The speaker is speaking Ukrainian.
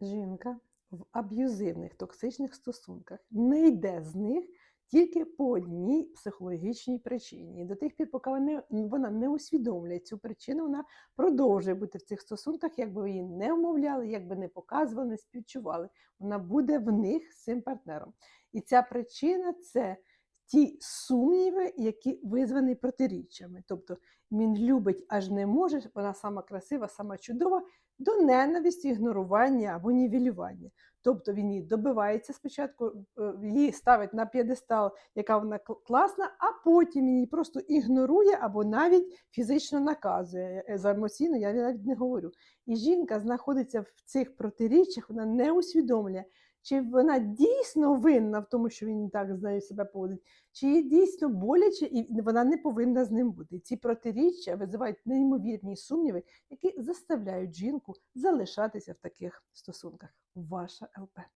Жінка в аб'юзивних токсичних стосунках не йде з них тільки по одній психологічній причині. І до тих пір, поки вона не усвідомлює цю причину, вона продовжує бути в цих стосунках, якби ви її не умовляли, якби не показували, не співчували. Вона буде в них з цим партнером. І ця причина – це ті сумніви, які визвані протиріччями. Тобто він любить аж не може, вона сама красива, сама чудова, до ненависті, ігнорування або нівелювання. Тобто він її добивається спочатку, її ставить на п'єдестал, яка вона класна, а потім він її просто ігнорує або навіть фізично наказує. За емоційно я навіть не говорю. І жінка знаходиться в цих протиріччях, вона не усвідомлює, чи вона дійсно винна в тому, що він так з нею себе поводить, чи їй дійсно боляче, і вона не повинна з ним бути. Ці протиріччя визивають неймовірні сумніви, які заставляють жінку залишатися в таких стосунках. Ваша ЛП.